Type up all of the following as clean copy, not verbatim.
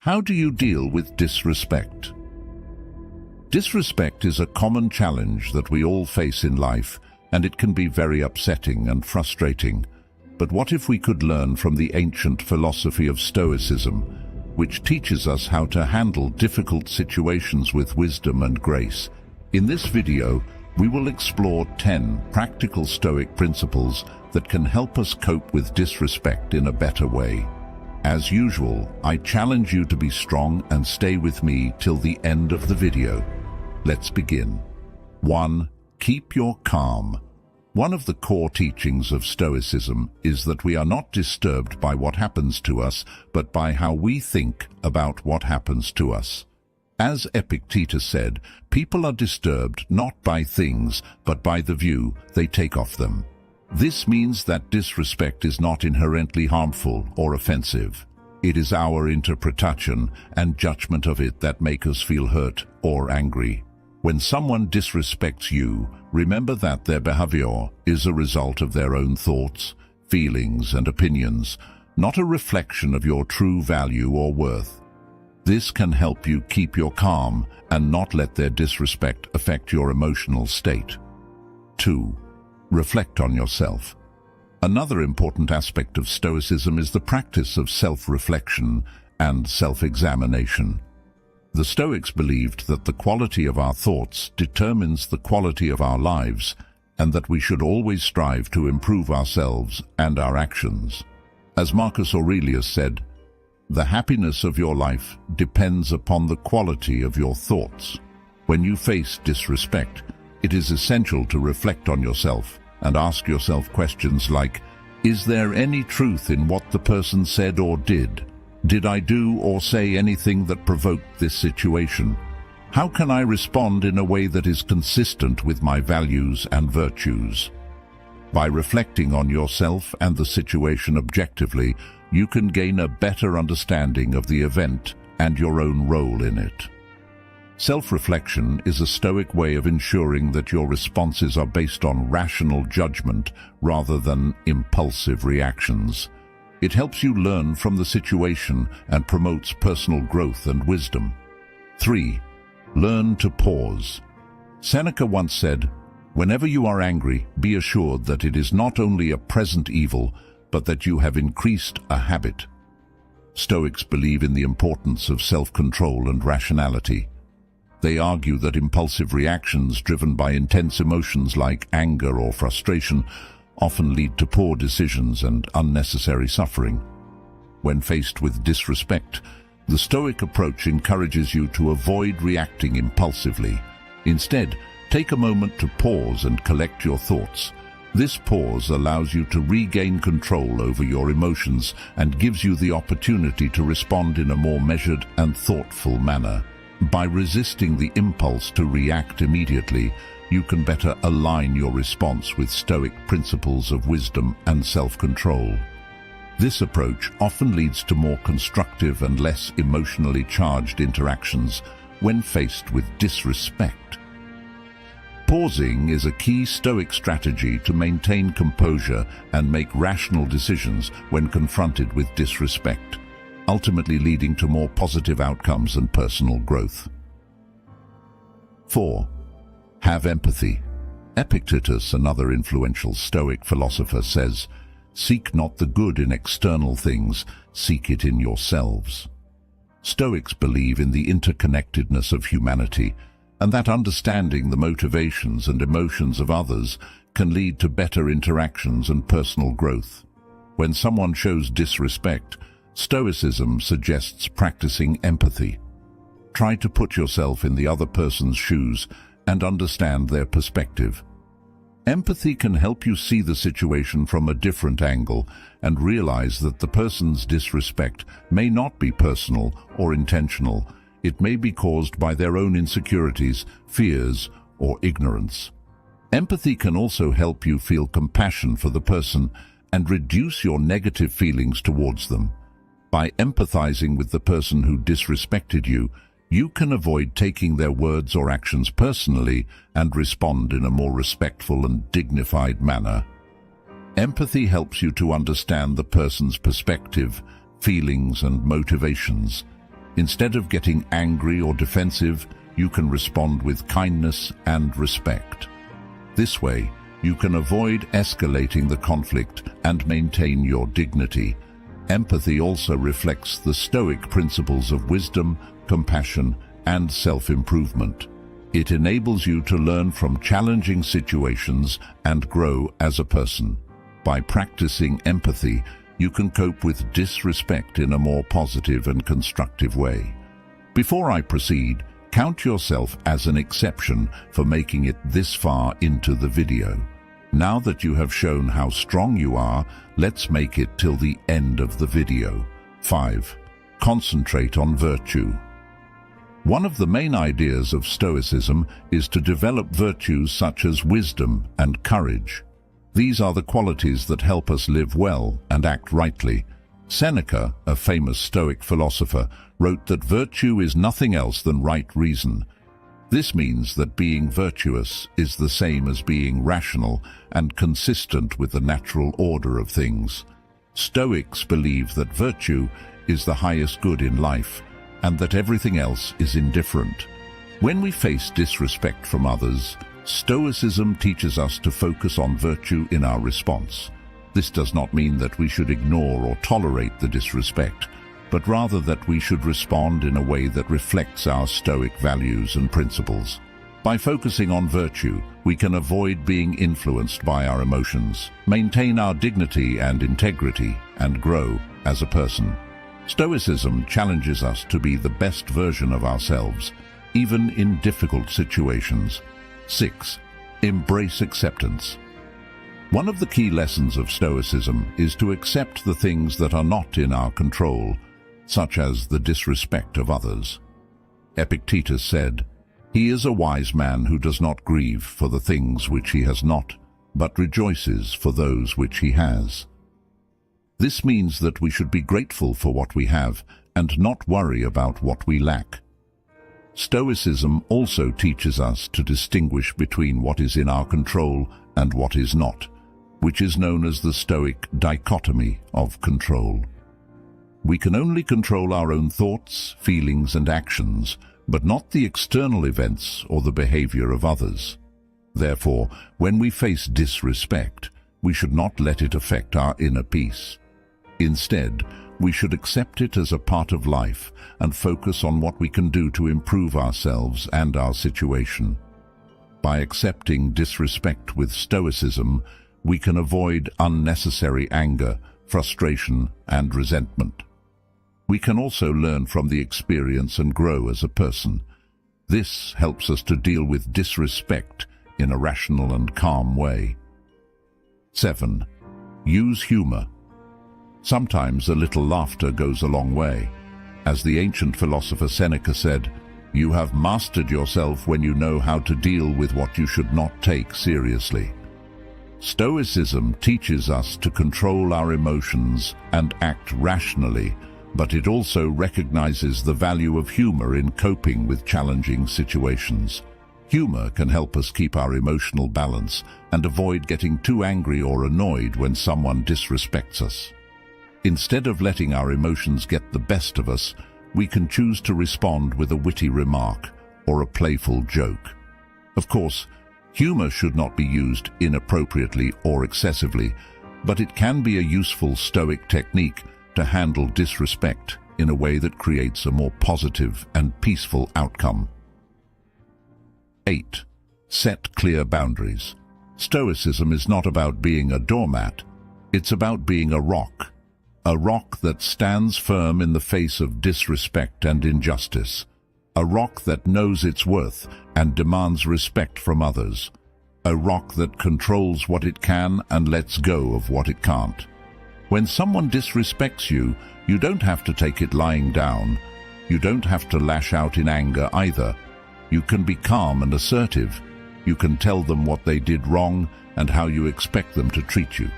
How do you deal with disrespect? Disrespect is a common challenge that we all face in life, and it can be very upsetting and frustrating. But what if we could learn from the ancient philosophy of Stoicism, which teaches us how to handle difficult situations with wisdom and grace? In this video, we will explore 10 practical Stoic principles that can help us cope with disrespect in a better way. As usual, I challenge you to be strong and stay with me till the end of the video. Let's begin. 1. Keep your calm. One of the core teachings of Stoicism is that we are not disturbed by what happens to us, but by how we think about what happens to us. As Epictetus said, people are disturbed not by things, but by the view they take of them. This means that disrespect is not inherently harmful or offensive. It is our interpretation and judgment of it that make us feel hurt or angry. When someone disrespects you, remember that their behavior is a result of their own thoughts, feelings, and opinions, not a reflection of your true value or worth. This can help you keep your calm and not let their disrespect affect your emotional state. 2. Reflect on yourself. Another important aspect of Stoicism is the practice of self-reflection and self-examination. The Stoics believed that the quality of our thoughts determines the quality of our lives, and that we should always strive to improve ourselves and our actions. As Marcus Aurelius said, "The happiness of your life depends upon the quality of your thoughts." When you face disrespect, it is essential to reflect on yourself and ask yourself questions like, is there any truth in what the person said or did? Did I do or say anything that provoked this situation? How can I respond in a way that is consistent with my values and virtues? By reflecting on yourself and the situation objectively, you can gain a better understanding of the event and your own role in it. Self-reflection is a Stoic way of ensuring that your responses are based on rational judgment rather than impulsive reactions. It helps you learn from the situation and promotes personal growth and wisdom. 3. Learn to pause. Seneca once said, "Whenever you are angry, be assured that it is not only a present evil, but that you have increased a habit." Stoics believe in the importance of self-control and rationality. They argue that impulsive reactions driven by intense emotions like anger or frustration often lead to poor decisions and unnecessary suffering. When faced with disrespect, the Stoic approach encourages you to avoid reacting impulsively. Instead, take a moment to pause and collect your thoughts. This pause allows you to regain control over your emotions and gives you the opportunity to respond in a more measured and thoughtful manner. By resisting the impulse to react immediately, you can better align your response with Stoic principles of wisdom and self-control. This approach often leads to more constructive and less emotionally charged interactions when faced with disrespect. Pausing is a key Stoic strategy to maintain composure and make rational decisions when confronted with disrespect, ultimately leading to more positive outcomes and personal growth. 4. Have empathy. Epictetus, another influential Stoic philosopher, says, "Seek not the good in external things, seek it in yourselves." Stoics believe in the interconnectedness of humanity, and that understanding the motivations and emotions of others can lead to better interactions and personal growth. When someone shows disrespect, Stoicism suggests practicing empathy. Try to put yourself in the other person's shoes and understand their perspective. Empathy can help you see the situation from a different angle and realize that the person's disrespect may not be personal or intentional. It may be caused by their own insecurities, fears, or ignorance. Empathy can also help you feel compassion for the person and reduce your negative feelings towards them. By empathizing with the person who disrespected you, you can avoid taking their words or actions personally and respond in a more respectful and dignified manner. Empathy helps you to understand the person's perspective, feelings, and motivations. Instead of getting angry or defensive, you can respond with kindness and respect. This way, you can avoid escalating the conflict and maintain your dignity. Empathy also reflects the Stoic principles of wisdom, compassion, and self-improvement. It enables you to learn from challenging situations and grow as a person. By practicing empathy, you can cope with disrespect in a more positive and constructive way. Before I proceed, count yourself as an exception for making it this far into the video. Now that you have shown how strong you are, let's make it till the end of the video. 5. Concentrate on virtue. One of the main ideas of Stoicism is to develop virtues such as wisdom and courage. These are the qualities that help us live well and act rightly. Seneca, a famous Stoic philosopher, wrote that virtue is nothing else than right reason. This means that being virtuous is the same as being rational and consistent with the natural order of things. Stoics believe that virtue is the highest good in life, and that everything else is indifferent. When we face disrespect from others, Stoicism teaches us to focus on virtue in our response. This does not mean that we should ignore or tolerate the disrespect, but rather that we should respond in a way that reflects our Stoic values and principles. By focusing on virtue, we can avoid being influenced by our emotions, maintain our dignity and integrity, and grow as a person. Stoicism challenges us to be the best version of ourselves, even in difficult situations. 6. Embrace acceptance. One of the key lessons of Stoicism is to accept the things that are not in our control, such as the disrespect of others. Epictetus said, "He is a wise man who does not grieve for the things which he has not, but rejoices for those which he has." This means that we should be grateful for what we have and not worry about what we lack. Stoicism also teaches us to distinguish between what is in our control and what is not, which is known as the Stoic dichotomy of control. We can only control our own thoughts, feelings, and actions, but not the external events or the behavior of others. Therefore, when we face disrespect, we should not let it affect our inner peace. Instead, we should accept it as a part of life and focus on what we can do to improve ourselves and our situation. By accepting disrespect with Stoicism, we can avoid unnecessary anger, frustration, and resentment. We can also learn from the experience and grow as a person. This helps us to deal with disrespect in a rational and calm way. 7. Use humor. Sometimes a little laughter goes a long way. As the ancient philosopher Seneca said, "You have mastered yourself when you know how to deal with what you should not take seriously." Stoicism teaches us to control our emotions and act rationally, but it also recognizes the value of humor in coping with challenging situations. Humor can help us keep our emotional balance and avoid getting too angry or annoyed when someone disrespects us. Instead of letting our emotions get the best of us, we can choose to respond with a witty remark or a playful joke. Of course, humor should not be used inappropriately or excessively, but it can be a useful Stoic technique to handle disrespect in a way that creates a more positive and peaceful outcome. 8. Set clear boundaries. Stoicism is not about being a doormat. It's about being a rock that stands firm in the face of disrespect and injustice, a rock that knows its worth and demands respect from others, a rock that controls what it can and lets go of what it can't. When someone disrespects you, you don't have to take it lying down. You don't have to lash out in anger either. You can be calm and assertive. You can tell them what they did wrong and how you expect them to treat you.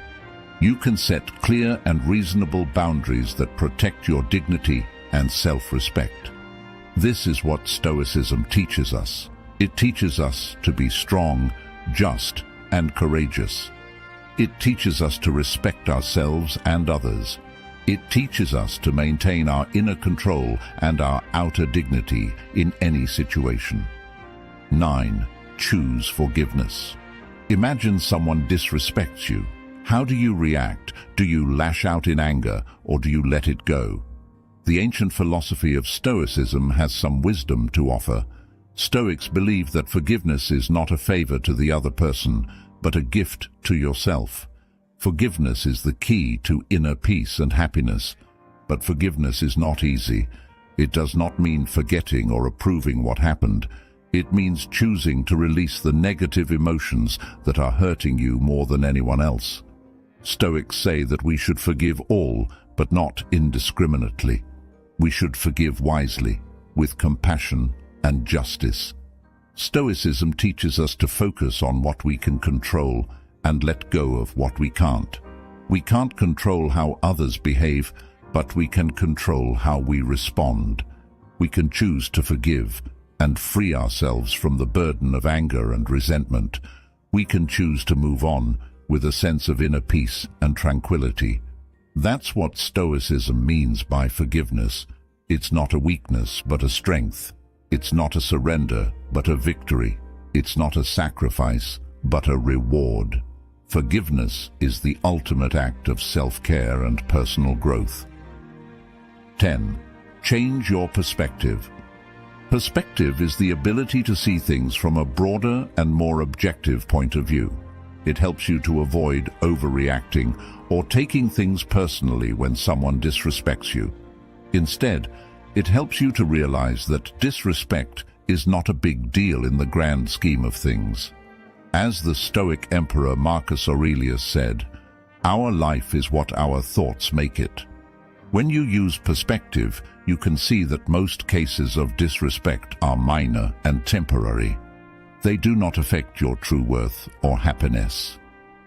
You can set clear and reasonable boundaries that protect your dignity and self-respect. This is what Stoicism teaches us. It teaches us to be strong, just, and courageous. It teaches us to respect ourselves and others. It teaches us to maintain our inner control and our outer dignity in any situation. 9. Choose forgiveness. Imagine someone disrespects you. How do you react? Do you lash out in anger, or do you let it go? The ancient philosophy of Stoicism has some wisdom to offer. Stoics believe that forgiveness is not a favor to the other person, but a gift to yourself. Forgiveness is the key to inner peace and happiness. But forgiveness is not easy. It does not mean forgetting or approving what happened. It means choosing to release the negative emotions that are hurting you more than anyone else. Stoics say that we should forgive all, but not indiscriminately. We should forgive wisely, with compassion and justice. Stoicism teaches us to focus on what we can control and let go of what we can't. We can't control how others behave, but we can control how we respond. We can choose to forgive and free ourselves from the burden of anger and resentment. We can choose to move on with a sense of inner peace and tranquility. That's what Stoicism means by forgiveness. It's not a weakness, but a strength. It's not a surrender, but a victory. It's not a sacrifice, but a reward. Forgiveness is the ultimate act of self-care and personal growth. 10. Change your perspective. Perspective is the ability to see things from a broader and more objective point of view. It helps you to avoid overreacting or taking things personally when someone disrespects you. Instead, it helps you to realize that disrespect is not a big deal in the grand scheme of things. As the Stoic Emperor Marcus Aurelius said, "Our life is what our thoughts make it." When you use perspective, you can see that most cases of disrespect are minor and temporary. They do not affect your true worth or happiness.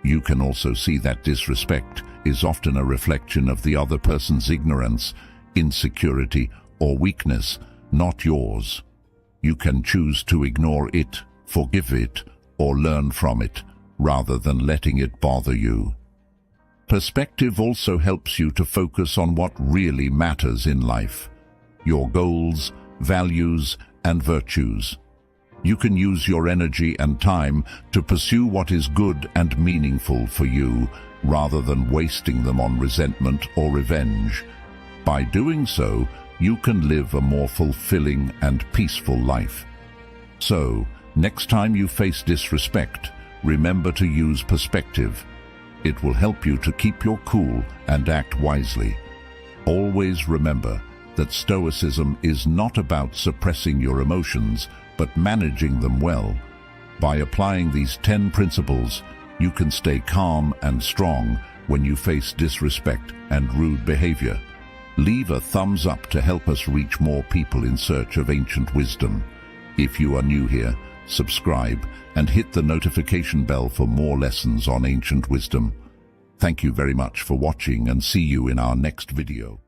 You can also see that disrespect is often a reflection of the other person's ignorance, insecurity, or weakness, not yours. You can choose to ignore it, forgive it, or learn from it, rather than letting it bother you. Perspective also helps you to focus on what really matters in life: your goals, values, and virtues. You can use your energy and time to pursue what is good and meaningful for you, rather than wasting them on resentment or revenge. By doing so, you can live a more fulfilling and peaceful life. So, next time you face disrespect, remember to use perspective. It will help you to keep your cool and act wisely. Always remember that Stoicism is not about suppressing your emotions, but managing them well. By applying these 10 principles, you can stay calm and strong when you face disrespect and rude behavior. Leave a thumbs up to help us reach more people in search of ancient wisdom. If you are new here, subscribe and hit the notification bell for more lessons on ancient wisdom. Thank you very much for watching, and see you in our next video.